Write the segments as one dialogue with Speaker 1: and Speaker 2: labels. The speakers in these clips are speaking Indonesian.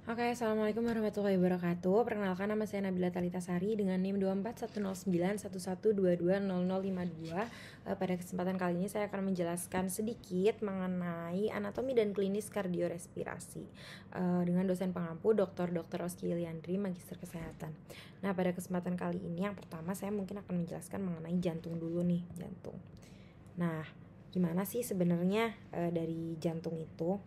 Speaker 1: Oke, assalamualaikum warahmatullahi wabarakatuh. Perkenalkan, nama saya Nabila Talita Sari dengan NIM 2410911220052. Pada kesempatan kali ini saya akan menjelaskan sedikit mengenai anatomi dan klinis kardiorespirasi dengan dosen pengampu Dr. Oski Iliandri, Magister Kesehatan. Nah, pada kesempatan kali ini yang pertama saya mungkin akan menjelaskan mengenai jantung dulu nih, jantung. Nah, gimana sih sebenarnya dari jantung itu?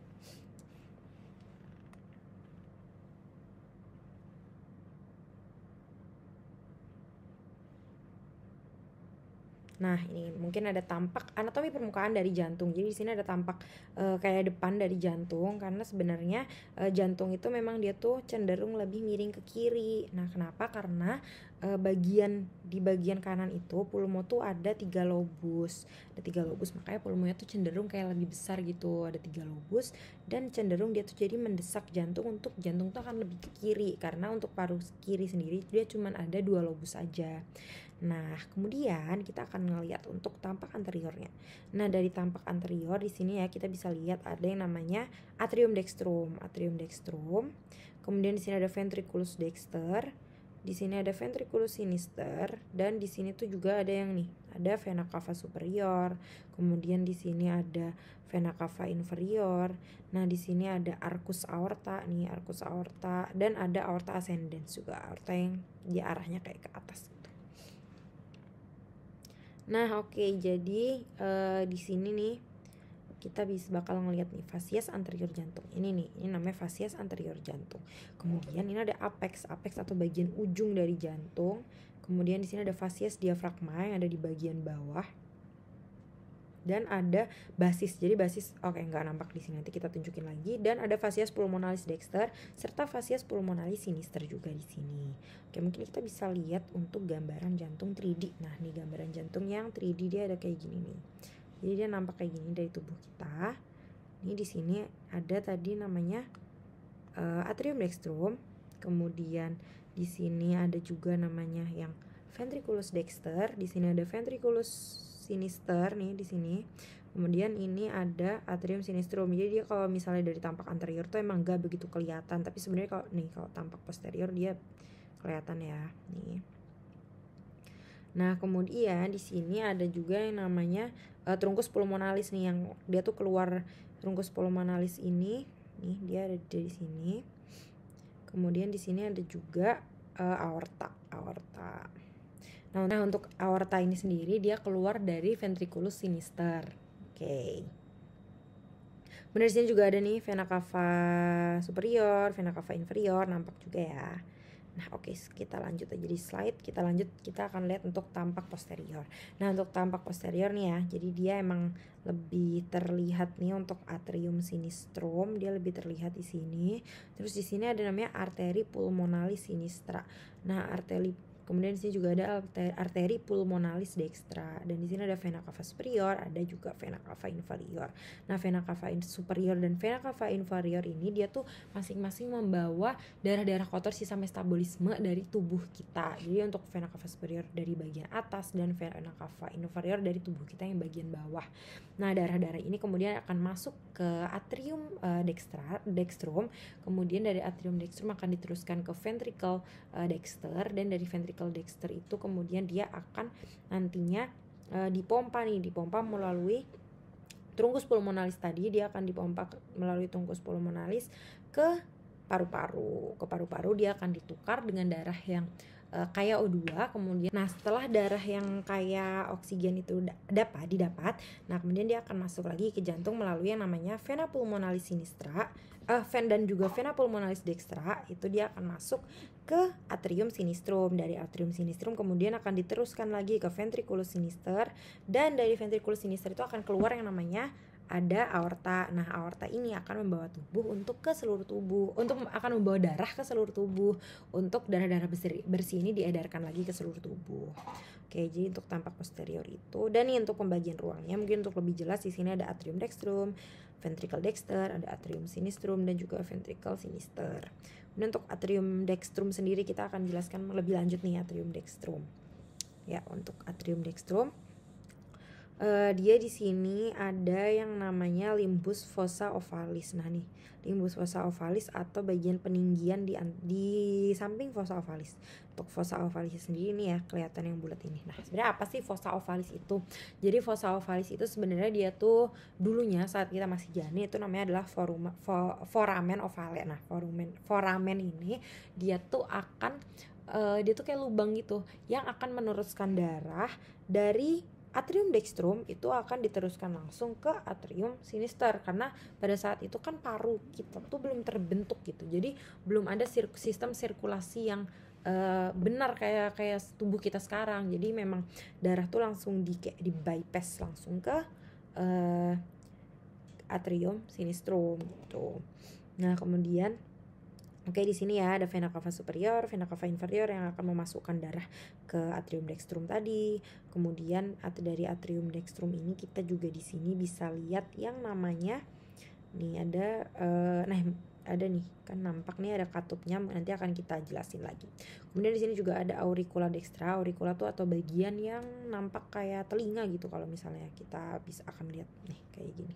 Speaker 1: Nah, ini mungkin ada tampak anatomi permukaan dari jantung. Jadi di sini ada tampak kayak depan dari jantung, karena sebenarnya jantung itu memang dia tuh cenderung lebih miring ke kiri. Nah, kenapa? Karena di bagian kanan itu pulmo tuh ada 3 lobus. Ada 3 lobus, makanya pulmonya tuh cenderung kayak lebih besar gitu. Ada 3 lobus dan cenderung dia tuh jadi mendesak jantung, untuk jantung tuh akan lebih ke kiri, karena untuk paru kiri sendiri dia cuma ada 2 lobus aja. Nah, kemudian kita akan ngelihat untuk tampak anteriornya. Nah, dari tampak anterior di sini ya kita bisa lihat ada yang namanya atrium dextrum. Kemudian di sini ada ventriculus dexter. Di sini ada ventriculus sinister, dan di sini tuh juga ada yang nih, ada vena cava superior. Kemudian di sini ada vena cava inferior. Nah, di sini ada arcus aorta nih, arcus aorta, dan ada aorta ascendens juga, aorta yang dia arahnya kayak ke atas. Nah, oke, jadi di sini nih kita bakal ngelihat nih fasies anterior jantung. Ini namanya fasies anterior jantung. Kemudian ini ada apex atau bagian ujung dari jantung. Kemudian di sini ada fasies diafragma yang ada di bagian bawah. Dan ada basis. Jadi basis nggak nampak di sini, nanti kita tunjukin lagi. Dan ada fasies pulmonalis dexter serta fasies pulmonalis sinister juga di sini. Oke, mungkin kita bisa lihat untuk gambaran jantung 3D. Nah, nih gambaran jantung yang 3D dia ada kayak gini nih. Jadi dia nampak kayak gini dari tubuh kita. Ini di sini ada tadi namanya atrium dextrum. Kemudian di sini ada juga namanya yang ventriculus dexter. Di sini ada ventriculus sinister nih di sini. Kemudian ini ada atrium sinistrum. Jadi dia kalau misalnya dari tampak anterior tuh emang gak begitu kelihatan, tapi sebenarnya kalau tampak posterior dia kelihatan ya nih. Nah, kemudian di sini ada juga yang namanya trunkus pulmonalis nih, yang dia tuh keluar trunkus pulmonalis ini. Nih, dia ada di sini. Kemudian di sini ada juga aorta. Nah, untuk aorta ini sendiri dia keluar dari ventriculus sinister. Oke. Benar, di sini juga ada nih vena cava superior, vena cava inferior, nampak juga ya. Nah, oke, kita lanjut aja di slide. Kita akan lihat untuk tampak posterior. Nah, untuk tampak posterior nih ya, jadi dia emang lebih terlihat nih untuk atrium sinistrum, dia lebih terlihat di sini. Terus di sini ada namanya arteri pulmonalis sinistra. Nah, kemudian di sini juga ada arteri pulmonalis dextra, dan di sini ada vena cava superior, ada juga vena cava inferior. Nah, vena cava superior dan vena cava inferior ini dia tuh masing-masing membawa darah-darah kotor sisa metabolisme dari tubuh kita. Jadi untuk vena cava superior dari bagian atas dan vena cava inferior dari tubuh kita yang bagian bawah. Nah, darah-darah ini kemudian akan masuk ke atrium dextrum. Kemudian dari atrium dextrum akan diteruskan ke ventricle dexter, dan dari ventricle dexter itu kemudian dia akan nantinya dipompa melalui trunkus pulmonalis tadi. Dia akan dipompa melalui trunkus pulmonalis ke paru-paru. Dia akan ditukar dengan darah yang kayak O2. Kemudian setelah darah yang kayak oksigen itu didapat, nah kemudian dia akan masuk lagi ke jantung melalui yang namanya vena pulmonalis sinistra dan juga vena pulmonalis dextra. Itu dia akan masuk ke atrium sinistrum. Dari atrium sinistrum kemudian akan diteruskan lagi ke ventriculus sinister, dan dari ventriculus sinister itu akan keluar yang namanya ada aorta. Nah, aorta ini akan membawa darah ke seluruh tubuh, untuk darah-darah bersih ini diedarkan lagi ke seluruh tubuh. Oke, jadi untuk tampak posterior itu. Dan nih untuk pembagian ruangnya mungkin untuk lebih jelas, di sini ada atrium dextrum, ventricle dexter, ada atrium sinistrum, dan juga ventricle sinister. Dan untuk atrium dextrum sendiri kita akan jelaskan lebih lanjut nih atrium dextrum. Ya, untuk atrium dextrum dia di sini ada yang namanya limbus fossa ovalis. Nah nih, limbus fossa ovalis atau bagian peninggian di samping fossa ovalis. Untuk fossa ovalis sendiri nih ya, kelihatan yang bulat ini. Nah, sebenarnya apa sih fossa ovalis itu? Jadi fossa ovalis itu sebenarnya dia tuh dulunya saat kita masih janin itu namanya adalah foramen ovale. Nah, foramen ini dia tuh akan dia tuh kayak lubang gitu yang akan meneruskan darah dari atrium dextrum itu akan diteruskan langsung ke atrium sinister, karena pada saat itu kan paru kita tuh belum terbentuk gitu, jadi belum ada sistem sirkulasi yang benar kayak tubuh kita sekarang. Jadi memang darah tuh langsung di bypass langsung ke atrium sinistrum gitu. Nah kemudian oke, di sini ya ada vena cava superior, vena cava inferior yang akan memasukkan darah ke atrium dextrum tadi. Kemudian dari atrium dextrum ini kita juga di sini bisa lihat yang namanya nih ada ada nih kan nampak nih ada katupnya, nanti akan kita jelasin lagi. Kemudian di sini juga ada auricula dextra. Auricula tuh atau bagian yang nampak kayak telinga gitu kalau misalnya kita bisa akan lihat nih kayak gini.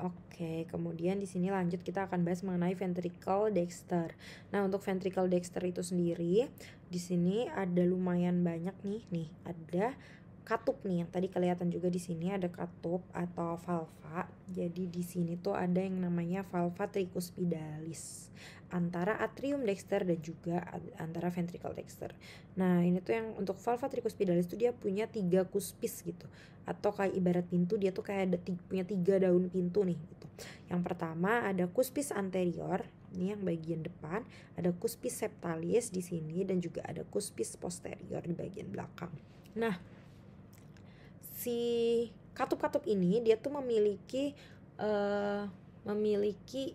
Speaker 1: Oke, kemudian di sini lanjut kita akan bahas mengenai ventricle dexter. Nah, untuk ventricle dexter itu sendiri di sini ada lumayan banyak nih ada katup nih yang tadi kelihatan juga di sini ada katup atau valva. Jadi di sini tuh ada yang namanya valva tricuspidalis antara atrium dexter dan juga antara ventricle dexter. Nah, ini tuh yang untuk valva tricuspidalis tuh dia punya 3 kuspis gitu. Atau kayak ibarat pintu, dia tuh kayak punya 3 daun pintu nih gitu. Yang pertama ada cuspis anterior, ini yang bagian depan, ada cuspis septalis di sini dan juga ada cuspis posterior di bagian belakang. Nah, si katup-katup ini dia tuh memiliki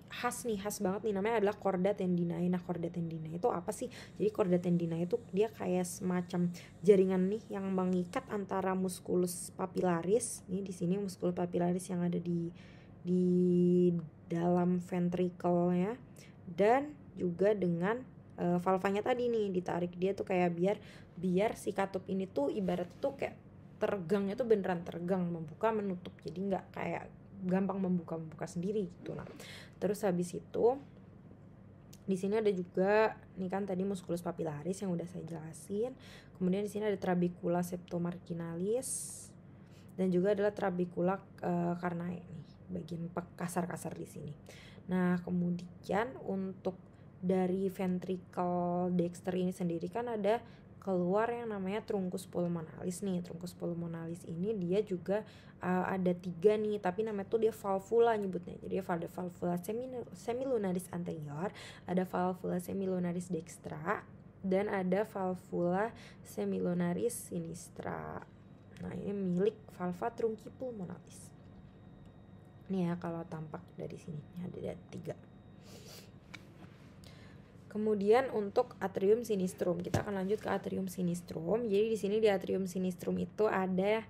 Speaker 1: khas banget nih, namanya adalah chorda tendinae. Nah, chorda tendinae itu apa sih? Jadi chorda tendinae itu dia kayak semacam jaringan nih yang mengikat antara musculus papillaris. Nih di sini musculus papillaris yang ada di dalam ventricle ya, dan juga dengan valvanya tadi nih ditarik, dia tuh kayak biar si katup ini tuh ibarat tuh kayak teregangnya tuh beneran teregang, membuka menutup, jadi nggak kayak gampang membuka sendiri gitu. Nah, terus habis itu di sini ada juga nih kan tadi musculus papillaris yang udah saya jelasin. Kemudian di sini ada trabecula septomarginalis dan juga adalah trabecula carnae nih, bagian kasar-kasar di sini. Nah, kemudian untuk dari ventricle dexter ini sendiri kan ada keluar yang namanya truncus pulmonalis nih. Truncus pulmonalis ini dia juga ada 3 nih, tapi namanya tuh dia valvula nyebutnya. Jadi ada valvula semilunaris anterior, ada valvula semilunaris dextra, dan ada valvula semilunaris sinistra. Nah, ini milik valva trunci pulmonalis. Nih ya kalau tampak dari sini ada 3. Kemudian untuk atrium sinistrum, kita akan lanjut ke atrium sinistrum. Jadi di sini di atrium sinistrum itu ada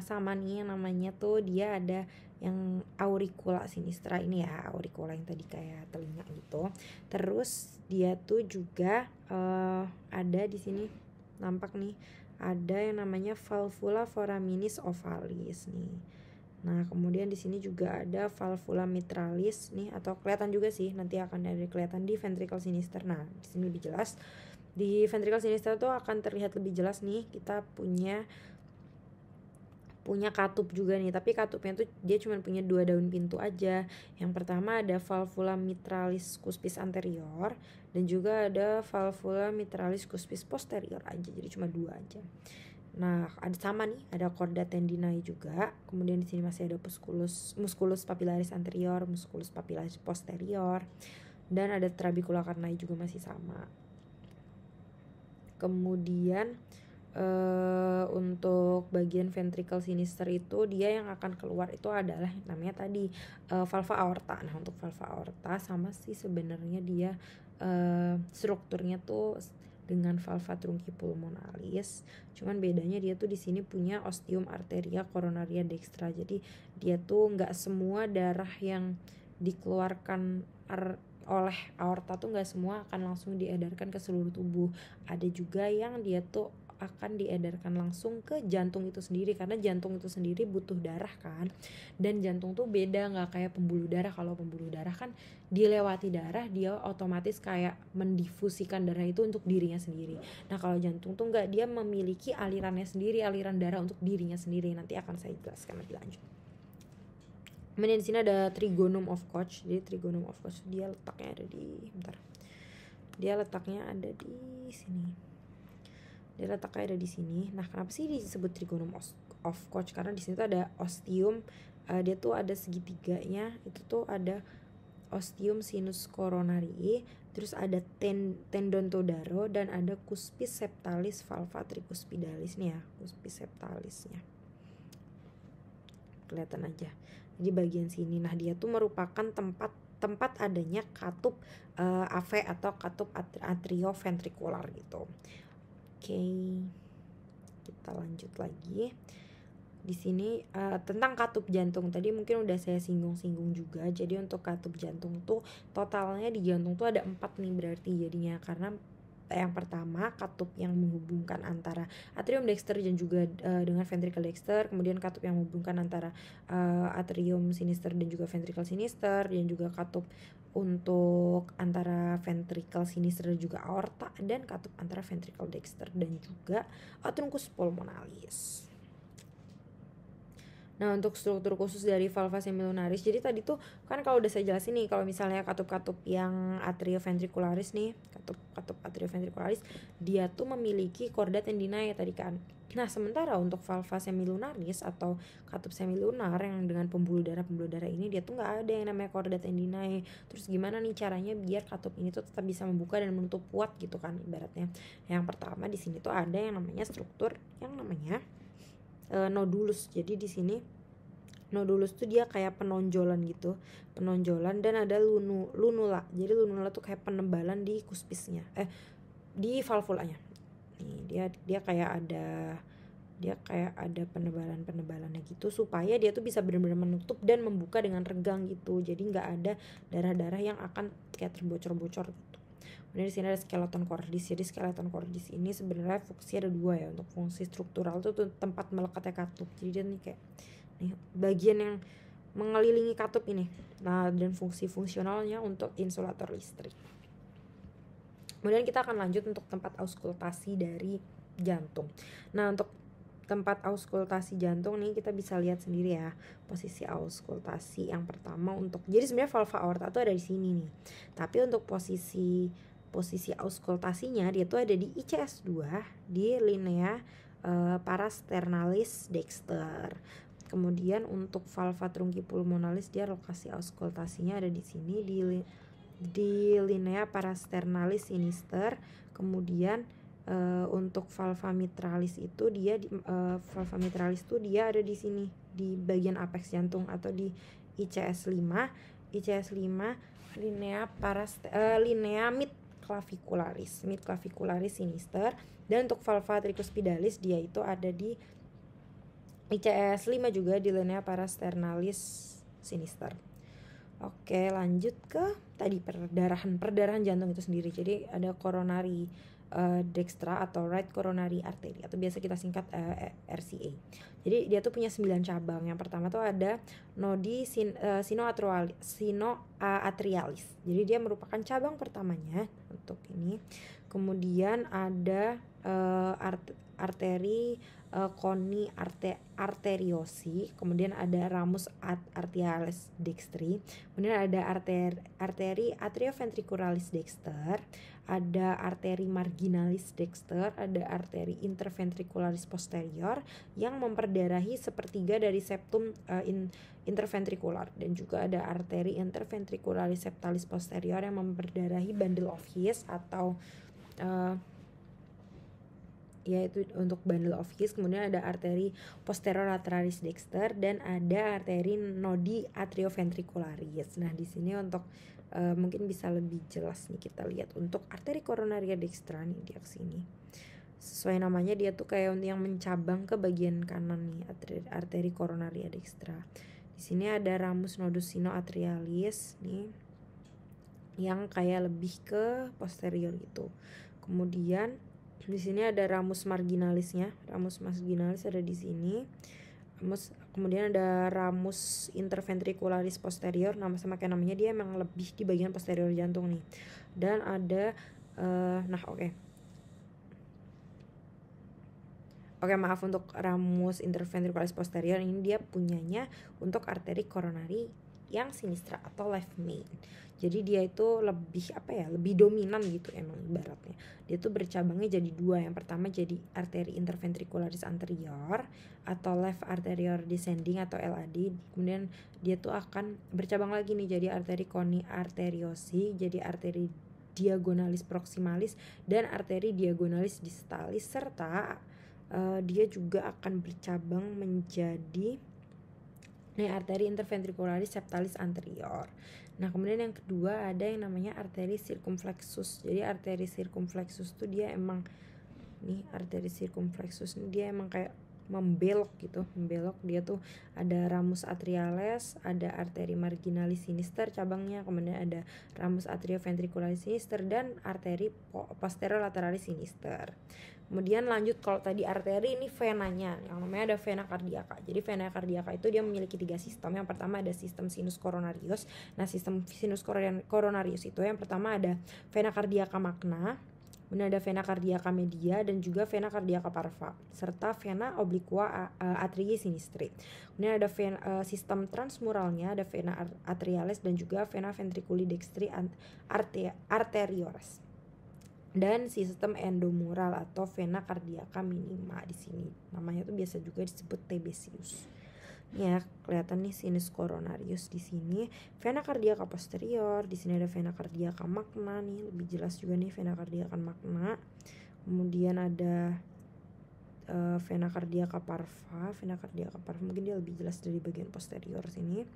Speaker 1: sama nih yang namanya tuh dia ada yang auricula sinistra ini ya, auricula yang tadi kayak telinga gitu. Terus dia tuh juga ada di sini nampak nih ada yang namanya valvula foraminis ovalis nih. Nah, kemudian di sini juga ada valvula mitralis nih, atau kelihatan juga sih nanti akan ada kelihatan di ventricle sinister. Nah, di sini lebih jelas. Di ventricle sinister tuh akan terlihat lebih jelas nih, kita punya katup juga nih, tapi katupnya tuh dia cuma punya 2 daun pintu aja. Yang pertama ada valvula mitralis cuspis anterior dan juga ada valvula mitralis cuspis posterior aja, jadi cuma 2 aja. Nah, ada sama nih, ada chorda tendinae juga. Kemudian di sini masih ada musculus papillaris anterior, musculus papillaris posterior, dan ada trabecula carnae juga masih sama. Kemudian untuk bagian ventricle sinister itu dia yang akan keluar itu adalah namanya tadi valva aorta. Nah, untuk valva aorta sama sih sebenarnya dia strukturnya tuh dengan valva trunci pulmonalis, cuman bedanya dia tuh di sini punya ostium arteria coronaria dextra. Jadi dia tuh nggak semua darah yang dikeluarkan oleh aorta tuh nggak semua akan langsung diedarkan ke seluruh tubuh. Ada juga yang dia tuh akan diedarkan langsung ke jantung itu sendiri, karena jantung itu sendiri butuh darah kan, dan jantung tuh beda, nggak kayak pembuluh darah. Kalau pembuluh darah kan dilewati darah, dia otomatis kayak mendifusikan darah itu untuk dirinya sendiri. Nah kalau jantung tuh nggak, dia memiliki alirannya sendiri, aliran darah untuk dirinya sendiri. Nanti akan saya jelaskan lebih lanjut. Kemudian di sini ada trigonum of Koch. Jadi trigonum of Koch dia letaknya ada di Dia letaknya ada di sini. Dia letaknya ada di sini. Nah, kenapa sih disebut trigonum of Koch? Karena di sini tuh ada ostium. Dia tuh ada segitiganya. Itu tuh ada ostium sinus coronarii, terus ada tendon Todaro, dan ada cuspis septalis valva tricuspidalis nih ya, cuspis septalisnya. Kelihatan aja di bagian sini. Nah dia tuh merupakan tempat adanya katup AV atau katup atrioventrikular gitu. Oke, kita lanjut lagi. Di sini tentang katup jantung tadi mungkin udah saya singgung juga. Jadi untuk katup jantung tuh totalnya di jantung tuh ada 4 nih berarti jadinya, karena yang pertama katup yang menghubungkan antara atrium dexter dan juga dengan ventricle dexter, kemudian katup yang menghubungkan antara atrium sinister dan juga ventricle sinister, dan juga katup untuk antara ventricle sinister dan juga aorta, dan katup antara ventricle dexter dan juga truncus pulmonalis. Nah untuk struktur khusus dari valva semilunaris, jadi tadi tuh kan kalau udah saya jelasin nih, kalau misalnya katup-katup yang atrioventricularis nih, katup atrioventricularis, dia tuh memiliki chorda tendinae tadi kan. Nah sementara untuk valva semilunaris atau katup semilunar yang dengan pembuluh darah ini, dia tuh nggak ada yang namanya chorda tendinae. Terus gimana nih caranya biar katup ini tuh tetap bisa membuka dan menutup kuat gitu kan ibaratnya. Yang pertama di sini tuh ada yang namanya struktur yang namanya nodulus. Jadi di sini nodulus tuh dia kayak penonjolan gitu, dan ada lunula. Jadi lunula tuh kayak penebalan di kuspisnya, di valvulanya. Nih dia kayak ada penebalannya gitu, supaya dia tuh bisa benar-benar menutup dan membuka dengan regang gitu. Jadi nggak ada darah-darah yang akan kayak terbocor-bocor gitu. Kemudian di sini ada skeleton cordis. Jadi skeleton cordis ini sebenarnya fungsi ada 2 ya. Untuk fungsi struktural tuh tempat melekatnya katup. Jadi dia nih kayak nih bagian yang mengelilingi katup ini. Nah dan fungsi fungsionalnya untuk insulator listrik. Kemudian kita akan lanjut untuk tempat auskultasi dari jantung. Nah untuk tempat auskultasi jantung nih kita bisa lihat sendiri ya posisi auskultasi yang pertama untuk, jadi sebenarnya valva aorta tuh ada di sini nih. Tapi untuk posisi auskultasinya dia tuh ada di ICS 2 di linea parasternalis dexter. Kemudian untuk valva trunki pulmonalis dia lokasi auskultasinya ada di sini di linea parasternalis sinister. Kemudian untuk valva mitralis itu dia valva mitralis itu dia ada di sini di bagian apex jantung atau di ICS 5 linea mid clavicularis sinister. Dan untuk valva tricuspidalis dia itu ada di ICS 5 juga di linea parasternalis sinister. Oke, lanjut ke tadi perdarahan jantung itu sendiri. Jadi ada coronary dextra atau right coronary artery atau biasa kita singkat RCA. Jadi dia tuh punya 9 cabang. Yang pertama tuh ada nodi sinoatrialis. Jadi dia merupakan cabang pertamanya untuk ini. Kemudian ada arteri coni arteriosi, kemudian ada ramus arterialis dextri, kemudian ada arteri atrioventricularis dexter, ada arteri marginalis dexter, ada arteri interventricularis posterior yang memperdarahi sepertiga dari septum interventrikular, dan juga ada arteri interventricularis septalis posterior yang memperdarahi bundle of His atau yaitu untuk bundle of His. Kemudian ada arteri posterior lateralis dexter dan ada arteri nodi atrioventricularis. Nah di sini untuk mungkin bisa lebih jelas nih kita lihat untuk arteri coronaria dextra nih dia kesini. Sesuai namanya dia tuh kayak yang mencabang ke bagian kanan nih arteri coronaria dextra. Di sini ada ramus nodus sinoatrialis nih yang kayak lebih ke posterior gitu. Kemudian Di sini ada ramus marginalisnya, ramus marginalis ada di sini. Kemudian ada ramus interventricularis posterior, sama kayak namanya, dia emang lebih di bagian posterior jantung nih. Dan ada Oke, maaf, untuk ramus interventricularis posterior ini dia punyanya untuk arteri koronari yang sinistra atau left main. Jadi dia itu lebih dominan gitu emang ibaratnya. Dia tuh bercabangnya jadi dua. Yang pertama jadi arteri interventricularis anterior atau left anterior descending atau LAD. Kemudian dia tuh akan bercabang lagi nih jadi arteri coni arteriosi, jadi arteri diagonalis proximalis dan arteri diagonalis distalis, serta dia juga akan bercabang menjadi arteri interventricularis septalis anterior. Nah, kemudian yang kedua ada yang namanya arteri circumflexus. Jadi arteri circumflexus tuh dia emang arteri circumflexus ini dia emang kayak membelok. Dia tuh ada ramus atriales, ada arteri marginalis sinister cabangnya, kemudian ada ramus atrioventricularis sinister dan arteri posterolaterales sinister. Kemudian lanjut, kalau tadi arteri, ini venanya yang namanya ada vena cardiaca. Jadi vena cardiaca itu dia memiliki 3 sistem. Yang pertama ada sistem sinus coronarius. Nah, sistem sinus coronarius itu yang pertama ada vena cardiaca magna, kemudian ada vena cardiaca media dan juga vena cardiaca parva, serta vena obliqua atrii sinistri. Kemudian ada sistem transmuralnya, ada vena atrialis dan juga vena ventriculi dextri arteriores. Dan sistem endomural atau vena cardiaca minima di sini. Namanya tuh biasa juga disebut Tebesius. Ya, kelihatan nih sinus coronarius di sini, vena cardiaca posterior, di sini ada vena cardiaca magna nih, lebih jelas juga nih vena cardiaca magna. Kemudian ada vena cardiaca parva, mungkin dia lebih jelas dari bagian posterior sini.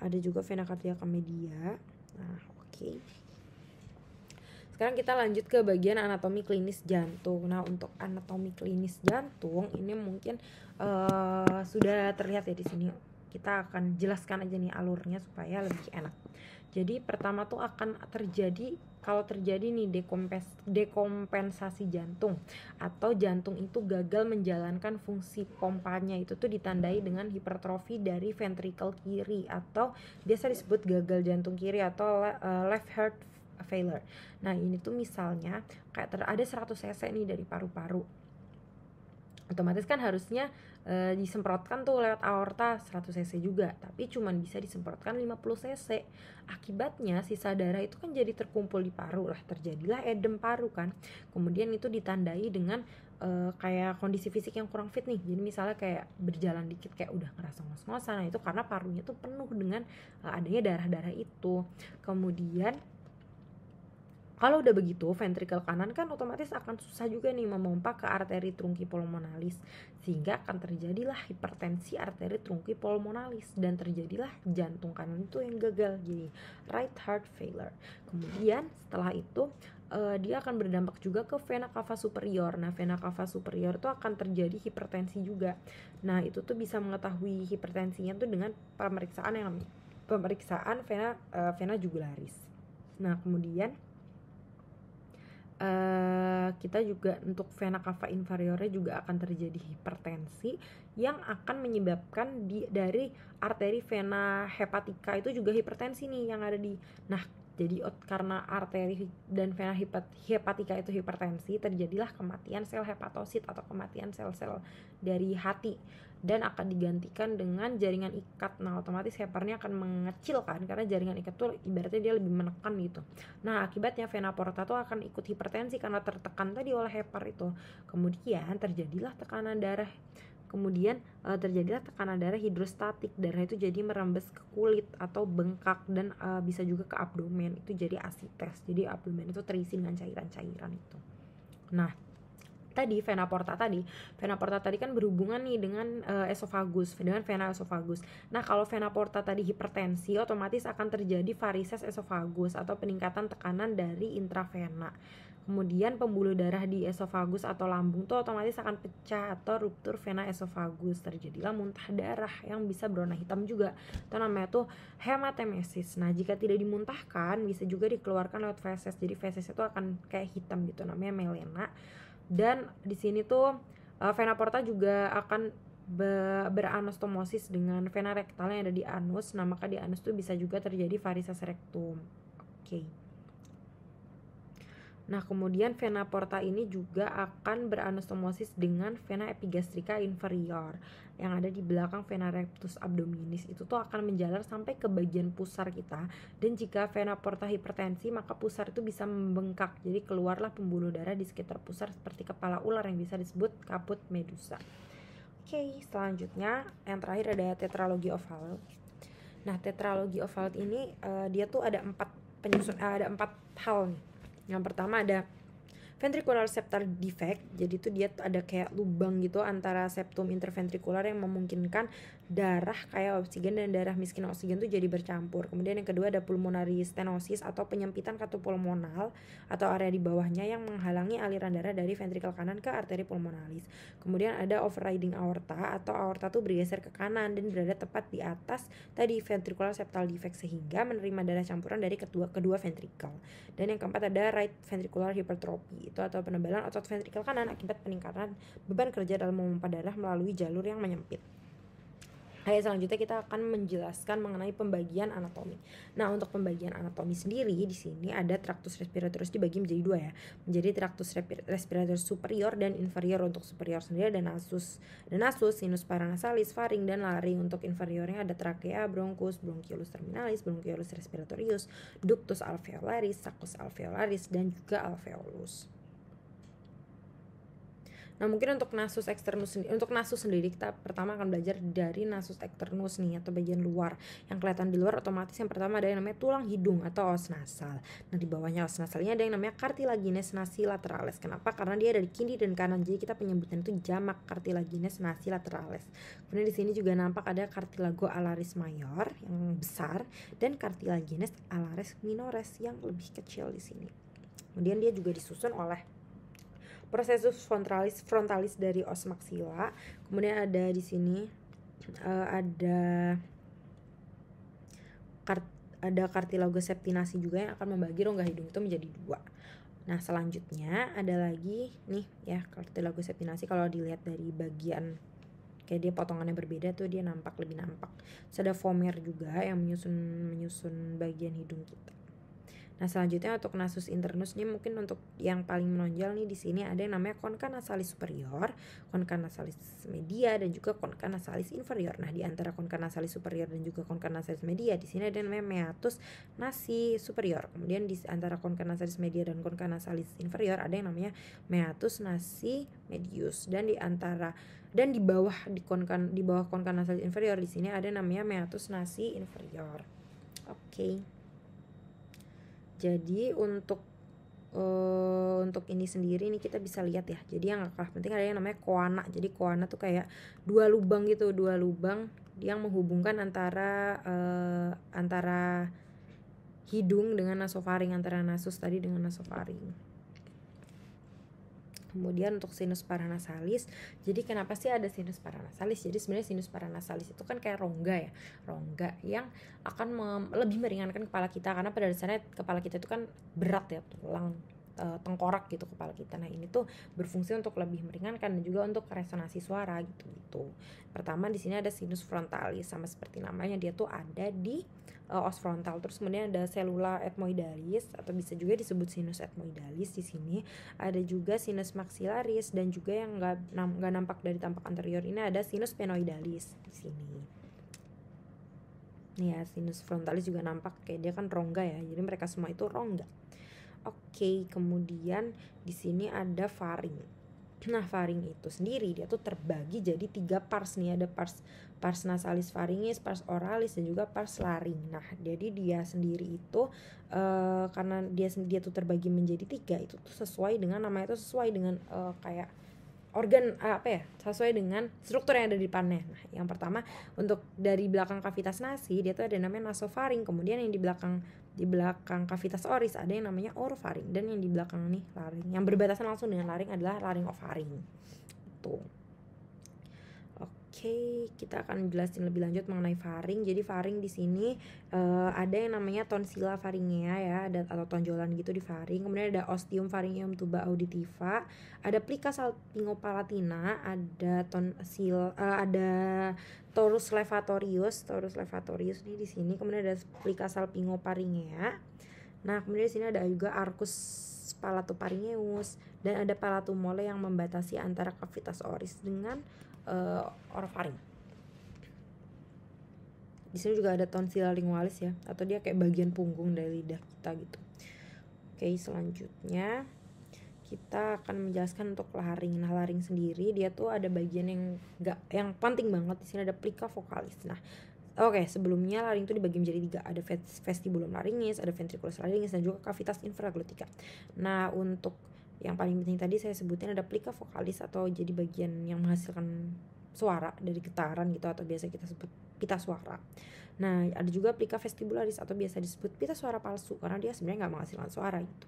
Speaker 1: Ada juga vena cardiaca media. Nah, oke. Sekarang kita lanjut ke bagian anatomi klinis jantung. Nah, untuk anatomi klinis jantung ini mungkin sudah terlihat ya di sini. Kita akan jelaskan aja nih alurnya supaya lebih enak. Jadi pertama tuh akan terjadi, kalau terjadi nih dekompensasi jantung atau jantung itu gagal menjalankan fungsi pompanya, itu tuh ditandai dengan hipertrofi dari ventrikel kiri atau biasa disebut gagal jantung kiri atau left heart failure. Nah, ini tuh misalnya kayak ada 100 cc nih dari paru-paru. Otomatis kan harusnya disemprotkan tuh lewat aorta 100 cc juga, tapi cuman bisa disemprotkan 50 cc. Akibatnya sisa darah itu kan jadi terkumpul di paru lah, terjadilah edem paru kan. Kemudian itu ditandai dengan kayak kondisi fisik yang kurang fit nih. Jadi misalnya kayak berjalan dikit kayak udah ngerasa ngos-ngosan. Nah, itu karena parunya tuh penuh dengan adanya darah-darah itu. Kemudian kalau udah begitu, ventrikel kanan kan otomatis akan susah juga nih memompa ke arteri trunki pulmonalis, sehingga akan terjadilah hipertensi arteri trunki pulmonalis dan terjadilah jantung kanan itu yang gagal, jadi right heart failure. Kemudian setelah itu dia akan berdampak juga ke vena cava superior. Nah, vena cava superior itu akan terjadi hipertensi juga. Nah, itu tuh bisa mengetahui hipertensinya tuh dengan pemeriksaan vena jugularis. Nah, kemudian kita juga untuk vena cava inferiornya juga akan terjadi hipertensi yang akan menyebabkan dari arteri vena hepatica itu juga hipertensi nih yang ada di. Nah, jadi karena arteri dan vena hepatika itu hipertensi, terjadilah kematian sel hepatosit atau kematian sel-sel dari hati dan akan digantikan dengan jaringan ikat. Nah, otomatis heparnya akan mengecil kan, karena jaringan ikat tuh ibaratnya dia lebih menekan gitu. Nah, akibatnya vena porta tuh akan ikut hipertensi karena tertekan tadi oleh hepar itu. Kemudian terjadilah tekanan darah. Kemudian terjadilah tekanan darah hidrostatik. Darah itu jadi merembes ke kulit atau bengkak dan bisa juga ke abdomen. Itu jadi asites. Jadi abdomen itu terisi dengan cairan-cairan itu. Nah, vena porta tadi kan berhubungan nih dengan esofagus, dengan vena esofagus. Nah, kalau vena porta tadi hipertensi, otomatis akan terjadi varises esofagus atau peningkatan tekanan dari intravena. Kemudian pembuluh darah di esofagus atau lambung tuh otomatis akan pecah atau ruptur vena esofagus. Terjadilah muntah darah yang bisa berwarna hitam juga. Itu namanya tuh hematemesis. Nah, jika tidak dimuntahkan bisa juga dikeluarkan lewat feses. Jadi feses itu akan kayak hitam gitu, namanya melena. Dan di sini tuh vena porta juga akan beranostomosis dengan vena rektal yang ada di anus. Nah, maka di anus tuh bisa juga terjadi varises rectum. Oke. Nah, kemudian vena porta ini juga akan beranostomosis dengan vena epigastrika inferior yang ada di belakang vena rectus abdominis. Itu tuh akan menjalar sampai ke bagian pusar kita. Dan jika vena porta hipertensi, maka pusar itu bisa membengkak. Jadi keluarlah pembuluh darah di sekitar pusar seperti kepala ular yang bisa disebut kaput medusa. Oke, selanjutnya yang terakhir ada tetralogi oval. Nah, tetralogi oval ini dia tuh ada 4 hal nih. Yang pertama ada ventricular septal defect, jadi itu dia ada kayak lubang gitu antara septum interventrikular yang memungkinkan darah kayak oksigen dan darah miskin oksigen tuh jadi bercampur. Kemudian yang kedua ada pulmonary stenosis atau penyempitan katup pulmonal atau area di bawahnya yang menghalangi aliran darah dari ventrikel kanan ke arteri pulmonalis. Kemudian ada overriding aorta atau aorta tuh bergeser ke kanan dan berada tepat di atas tadi ventricular septal defect sehingga menerima darah campuran dari kedua ventrikel. Dan yang keempat ada right ventricular hypertrophy itu atau penebalan otot ventrikel kanan akibat peningkatan beban kerja dalam memompa darah melalui jalur yang menyempit. Oke, selanjutnya kita akan menjelaskan mengenai pembagian anatomi. Nah, untuk pembagian anatomi sendiri di sini ada tractus respiratorus dibagi menjadi 2 ya. Menjadi tractus respiratorus superior dan inferior. Untuk superior sendiri ada nasus, sinus paranasalis, faring dan laring. Untuk inferiornya ada trachea, bronchus, bronchiolus terminalis, bronchiolus respiratorius, ductus alveolaris, sacus alveolaris dan juga alveolus. Nah, mungkin untuk nasus externus sendiri kita pertama akan belajar dari nasus externus nih atau bagian luar. Yang kelihatan di luar otomatis yang pertama ada yang namanya tulang hidung atau os nasal. Nah, di bawahnya os nasalnya ada yang namanya cartilaginous nasi lateralis. Kenapa? Karena dia ada di kiri dan kanan. Jadi kita penyebutan itu jamak cartilaginous nasi lateralis. Kemudian di sini juga nampak ada cartilago alaris mayor yang besar dan cartilaginous alaris minores yang lebih kecil di sini. Kemudian dia juga disusun oleh prosesus frontalis dari os maxilla. Kemudian ada di sini ada cartilago septinasi juga yang akan membagi rongga hidung itu menjadi 2. Nah, selanjutnya ada lagi nih ya cartilago septinasi. Kalau dilihat dari bagian kayak dia potongannya berbeda tuh dia lebih nampak. Terus ada vomer juga yang menyusun bagian hidung kita. Nah, selanjutnya untuk nasus internus nih mungkin untuk yang paling menonjol nih di sini ada yang namanya concha nasalis superior, concha nasalis media dan juga concha nasalis inferior. Nah, di antara concha nasalis superior dan juga concha nasalis media di sini ada yang namanya meatus nasi superior. Kemudian di antara concha nasalis media dan concha nasalis inferior ada yang namanya meatus nasi medius dan di bawah concha nasalis inferior di sini ada yang namanya meatus nasi inferior. Oke. Jadi untuk ini sendiri nih kita bisa lihat ya. Jadi yang kalah penting ada yang namanya koana. Jadi koana tuh kayak dua lubang yang menghubungkan antara hidung dengan nasofaring, antara nasus tadi dengan nasofaring. Kemudian untuk sinus paranasalis, jadi kenapa sih ada sinus paranasalis? Jadi sebenarnya sinus paranasalis itu kan kayak rongga yang akan lebih meringankan kepala kita, karena pada dasarnya kepala kita itu kan berat ya, tulang tengkorak gitu kepala kita. Nah, ini tuh berfungsi untuk lebih meringankan dan juga untuk resonansi suara gitu. Pertama di sini ada sinus frontalis, sama seperti namanya dia tuh ada di os frontal. Terus kemudian ada selula ethmoidalis atau bisa juga disebut sinus ethmoidalis di sini. Ada juga sinus maxillaris dan juga yang enggak nampak dari tampak anterior ini ada sinus penoidalis di sini. Nih ya, sinus frontalis juga nampak kayak dia kan rongga ya. Jadi mereka semua itu rongga. Oke, kemudian di sini ada faring. Nah, faring itu sendiri dia tuh terbagi jadi 3 pars nih. Ada pars nasalis faringis, pars oralis dan juga pars laring. Nah, jadi dia sendiri itu karena dia tuh terbagi menjadi 3, itu tuh sesuai dengan namanya itu sesuai dengan kayak organ sesuai dengan struktur yang ada di depannya. Nah, yang pertama untuk dari belakang kavitas nasi dia tuh ada namanya nasofaring. Kemudian yang di belakang kavitas oris ada yang namanya orofaring, dan yang di belakang nih laring yang berbatasan langsung dengan laring adalah laringofaring. Itu. Oke, kita akan jelasin lebih lanjut mengenai faring. Jadi faring di sini ada yang namanya tonsila faringea ya, ada atau tonjolan gitu di faring. Kemudian ada ostium pharyngeum tuba auditiva, ada plica salpingopalatina, ada ada torus levatorius. Torus levatorius nih di sini. Kemudian ada plica salpingopharyngea. Nah, kemudian di sini ada juga arcus palatopharyngeus dan ada palatumole yang membatasi antara cavitas oris dengan orofaring. Di sini juga ada tonsila lingualis ya, atau dia kayak bagian punggung dari lidah kita gitu. Oke, selanjutnya kita akan menjelaskan untuk laring. Nah, laring sendiri dia tuh ada bagian yang penting banget. Di sini ada plica vocalis. Nah, oke, sebelumnya laring itu dibagi menjadi 3. Ada vestibulum laringis, ada ventriculus laringis, dan juga cavitas infraglotica. Nah, untuk yang paling penting tadi saya sebutin ada plica vocalis atau jadi bagian yang menghasilkan suara dari getaran gitu, atau biasa kita sebut pita suara. Nah, ada juga plica vestibularis atau biasa disebut pita suara palsu karena dia sebenarnya nggak menghasilkan suara gitu.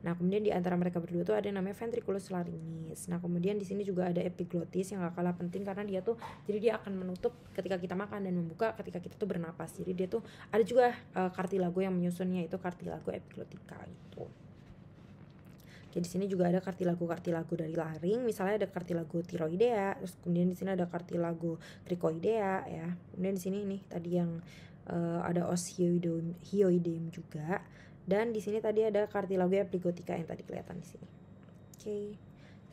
Speaker 1: Nah, kemudian di antara mereka berdua tuh ada yang namanya ventriculus laringis. Nah, kemudian di sini juga ada epiglottis yang gak kalah penting karena dia tuh jadi dia akan menutup ketika kita makan dan membuka ketika kita tuh bernapas. Jadi dia tuh ada juga cartilago yang menyusunnya, itu cartilago epiglotica gitu. Oke, di sini juga ada cartilago dari laring. Misalnya ada cartilago thyroidea, terus kemudian di sini ada cartilago cricoidea ya. Kemudian di sini nih tadi yang ada os hyoideum juga. Dan di sini tadi ada cartilago epiglottica yang tadi kelihatan di sini. Oke.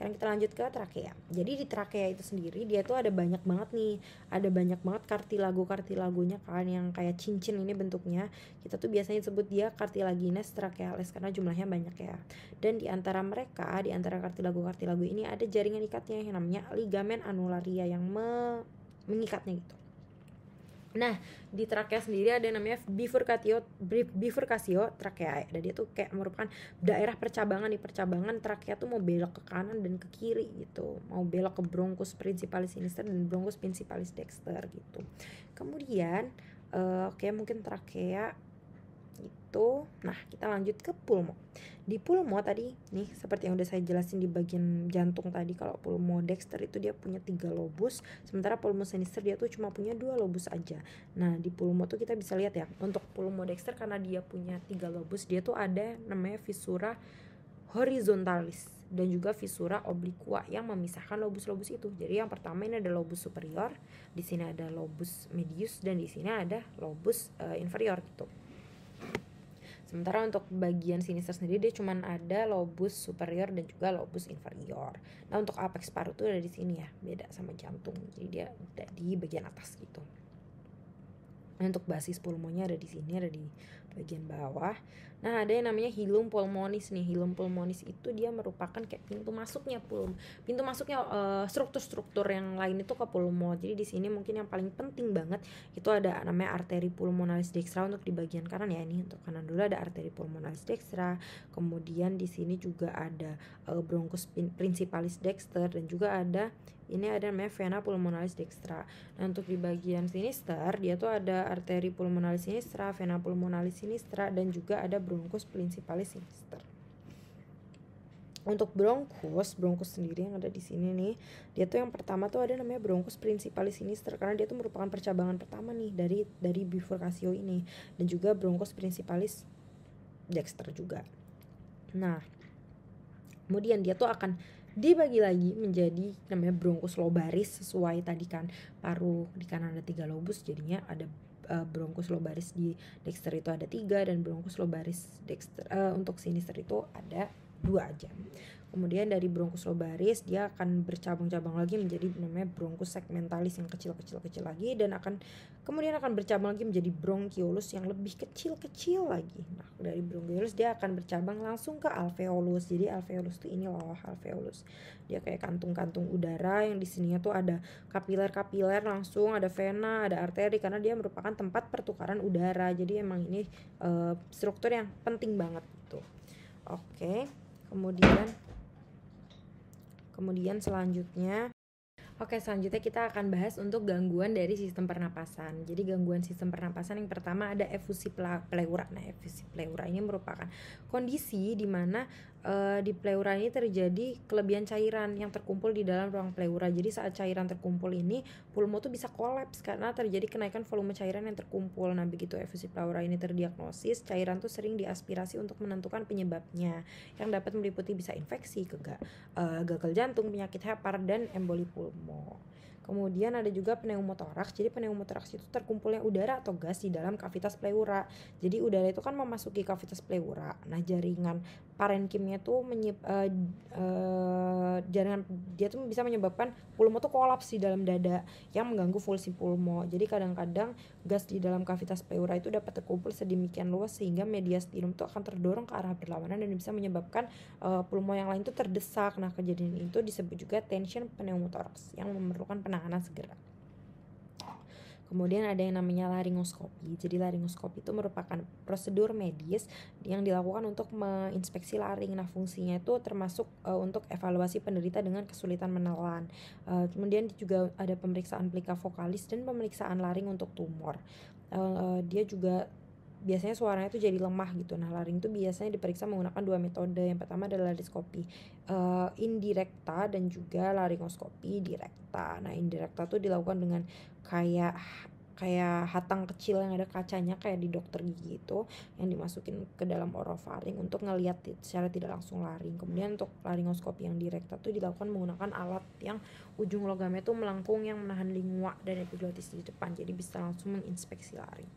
Speaker 1: Sekarang kita lanjut ke trakea. Jadi di trakea itu sendiri dia tuh ada banyak banget nih. Ada banyak banget cartilagonya kan yang kayak cincin ini bentuknya. Kita tuh biasanya sebut dia cartilaginous tracheales karena jumlahnya banyak ya. Dan di antara mereka, di antara cartilago ini ada jaringan ikatnya yang namanya ligamen annularia yang mengikatnya gitu. Nah, di trakea sendiri ada yang namanya bifurcatio tracheae. Dan dia tuh kayak merupakan daerah percabangan. Di percabangan trakea tuh mau belok ke kanan dan ke kiri gitu. Mau belok ke bronchus principalis sinister dan bronchus principalis dexter gitu. Kemudian mungkin trakea itu. Nah, kita lanjut ke pulmo. Di pulmo tadi nih seperti yang udah saya jelasin di bagian jantung tadi, kalau pulmo dexter itu dia punya 3 lobus, sementara pulmo sinister dia tuh cuma punya 2 lobus aja. Nah, di pulmo tuh kita bisa lihat ya, untuk pulmo dexter karena dia punya 3 lobus, dia tuh ada namanya fissura horizontalis dan juga fissura obliqua yang memisahkan lobus-lobus itu. Jadi yang pertama ini ada lobus superior, di sini ada lobus medius, dan di sini ada lobus inferior gitu. Sementara untuk bagian sinister sendiri dia cuma ada lobus superior dan juga lobus inferior. Nah, untuk apex paru tuh ada di sini ya, beda sama jantung. Jadi dia ada di bagian atas gitu. Nah, untuk basis pulmonya ada di sini, ada di bagian bawah. Nah, ada yang namanya hilum pulmonis nih. Hilum pulmonis itu dia merupakan kayak pintu masuknya struktur-struktur yang lain itu ke pulmo. Jadi di sini mungkin yang paling penting banget itu ada namanya arteri pulmonalis dextra untuk di bagian kanan ya. Ini untuk kanan dulu ada arteri pulmonalis dextra. Kemudian di sini juga ada bronchus principalis dexter dan juga ada namanya vena pulmonalis dextra. Nah, untuk di bagian sinister dia tuh ada arteri pulmonalis sinistra, vena pulmonalis sinistra, dan juga ada bronchus principalis sinister. Untuk bronchus sendiri yang ada di sini nih, dia tuh yang pertama tuh ada namanya bronchus principalis sinister karena dia tuh merupakan percabangan pertama nih dari bifurcatio ini, dan juga bronchus principalis dexter juga. Nah, kemudian dia tuh akan dibagi lagi menjadi namanya bronchus lobaris sesuai tadi kan paru di kanan ada 3 lobus, jadinya ada bronchus lobaris di dexter itu ada 3 dan bronchus lobaris dexter untuk sinister itu ada 2 aja. Kemudian dari bronchus lobaris dia akan bercabang-cabang lagi menjadi namanya bronchus segmentalis yang kecil lagi, dan kemudian akan bercabang lagi menjadi bronchiolus yang lebih kecil lagi. Nah, dari bronchiolus dia akan bercabang langsung ke alveolus. Jadi alveolus tuh ini loh, alveolus. Dia kayak kantung-kantung udara yang di sininya tuh ada kapiler langsung, ada vena, ada arteri karena dia merupakan tempat pertukaran udara. Jadi emang ini struktur yang penting banget gitu. Oke. Kemudian selanjutnya Oke, selanjutnya kita akan bahas untuk gangguan dari sistem pernapasan. Jadi gangguan sistem pernapasan yang pertama ada efusi pleura. Nah, efusi pleura ini merupakan kondisi di mana di pleura ini terjadi kelebihan cairan yang terkumpul di dalam ruang pleura. Jadi saat cairan terkumpul ini, pulmo tuh bisa kolaps karena terjadi kenaikan volume cairan yang terkumpul. Nah, begitu efusi pleura ini terdiagnosis, cairan tuh sering diaspirasi untuk menentukan penyebabnya, yang dapat meliputi bisa infeksi, gagal jantung, penyakit hepar, dan emboli pulmo. Kemudian ada juga pneumotoraks. Jadi pneumotoraks itu terkumpulnya udara atau gas di dalam kavitas pleura. Jadi udara itu kan memasuki kavitas pleura. Nah, jaringan parenkimnya tuh jaringan dia tuh bisa menyebabkan pulmo tuh kolaps di dalam dada yang mengganggu fungsi pulmo. Jadi kadang-kadang gas di dalam kavitas pleura itu dapat terkumpul sedemikian luas sehingga mediastinum itu akan terdorong ke arah berlawanan dan bisa menyebabkan pulmo yang lain itu terdesak. Nah, kejadian itu disebut juga tension pneumotoraks yang memerlukan penanganan segera. Kemudian ada yang namanya laringoskopi. Jadi laringoskopi itu merupakan prosedur medis yang dilakukan untuk menginspeksi laring. Nah, fungsinya itu termasuk untuk evaluasi penderita dengan kesulitan menelan. Kemudian juga ada pemeriksaan plika vokalis dan pemeriksaan laring untuk tumor. Dia juga biasanya suaranya tuh jadi lemah gitu. Nah, laring itu biasanya diperiksa menggunakan dua metode. Yang pertama adalah laringoskopi indirekta dan juga laringoskopi direkta. Nah, indirekta tuh dilakukan dengan kayak hatang kecil yang ada kacanya kayak di dokter gigi itu, yang dimasukin ke dalam orofaring untuk ngelihat secara tidak langsung laring. Kemudian untuk laringoskopi yang direkta tuh dilakukan menggunakan alat yang ujung logamnya tuh melengkung yang menahan lingua dan epiglottis di depan, jadi bisa langsung menginspeksi laring.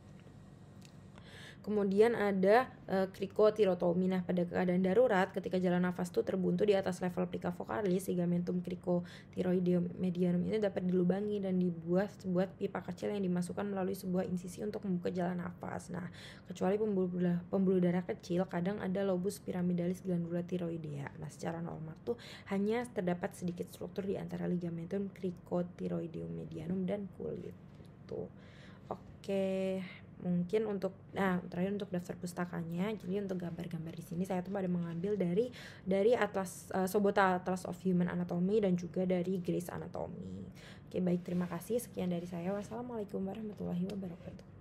Speaker 1: Kemudian ada krikotirotomi. Nah, pada keadaan darurat ketika jalan nafas tuh terbuntu di atas level plika vokalis, ligamentum krikotiroideum medianum ini dapat dilubangi dan dibuat sebuah pipa kecil yang dimasukkan melalui sebuah insisi untuk membuka jalan nafas. Nah, kecuali pembuluh darah kecil, kadang ada lobus piramidalis glandula tiroidea. Nah, secara normal tuh hanya terdapat sedikit struktur di antara ligamentum krikotiroideum medianum dan kulit. Tuh. Oke, mungkin terakhir untuk daftar pustakanya. Jadi untuk gambar-gambar di sini saya tuh pada mengambil dari atlas Sobota Atlas of Human Anatomy dan juga dari Gray's Anatomy. Oke, baik, terima kasih. Sekian dari saya. Wassalamualaikum warahmatullahi wabarakatuh.